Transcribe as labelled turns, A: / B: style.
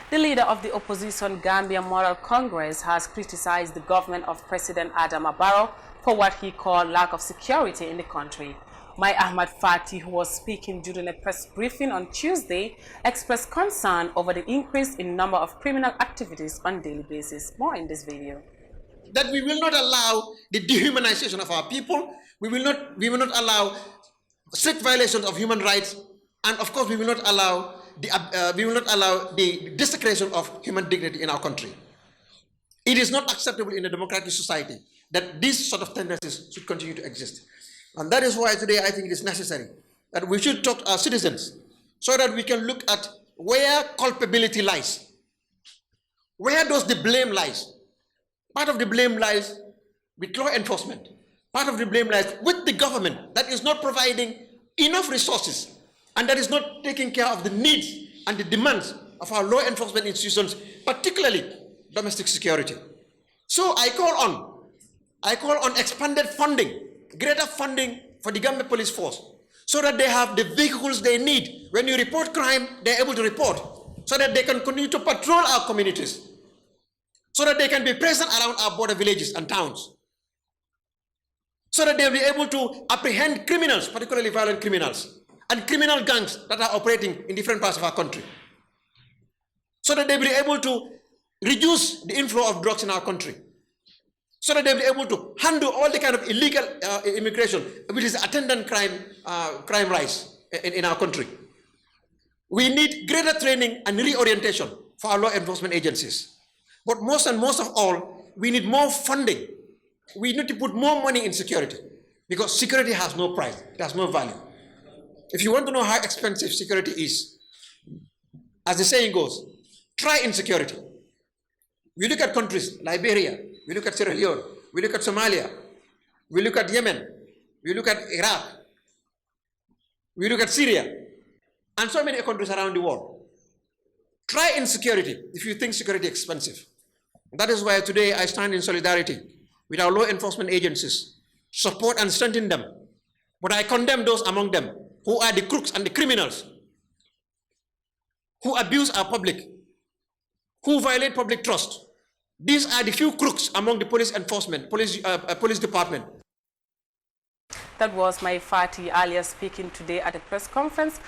A: The leader of the opposition Gambia Moral Congress has criticized the government of President Adama Barrow for what he called lack of security in the country. Mai Ahmad Fati, who was speaking during a press briefing on Tuesday, expressed concern over the increase in number of criminal activities on a daily basis. More in this video.
B: That we will not allow the dehumanization of our people. We will not allow strict violations of human rights, and of course we will not allow the desecration of human dignity in our country. It is not acceptable in a democratic society that these sort of tendencies should continue to exist. And that is why today I think it is necessary that we should talk to our citizens so that we can look at where culpability lies. Where does the blame lies? Part of the blame lies with law enforcement. Part of the blame lies with the government that is not providing enough resources and that is not taking care of the needs and the demands of our law enforcement institutions, particularly domestic security. So I call on expanded funding, greater funding for the Gambia Police Force, so that they have the vehicles they need. When you report crime, they're able to report, so that they can continue to patrol our communities, so that they can be present around our border villages and towns, so that they'll be able to apprehend criminals, particularly violent criminals, and criminal gangs that are operating in different parts of our country, so that they'll be able to reduce the inflow of drugs in our country, so that they'll be able to handle all the kind of illegal immigration, which is attendant crime rise in our country. We need greater training and reorientation for our law enforcement agencies. But most of all, we need more funding. We need to put more money in security, because security has no price, it has no value. If you want to know how expensive security is, as the saying goes, try insecurity. We look at countries, Liberia, we look at Sierra Leone, we look at Somalia, we look at Yemen, we look at Iraq, we look at Syria, and so many countries around the world. Try insecurity if you think security is expensive. That is why today I stand in solidarity with our law enforcement agencies, support and strengthen them. But I condemn those among them who are the crooks and the criminals, who abuse our public, who violate public trust. These are the few crooks among the police enforcement, police department.
A: That was Mai Fati earlier speaking today at a press conference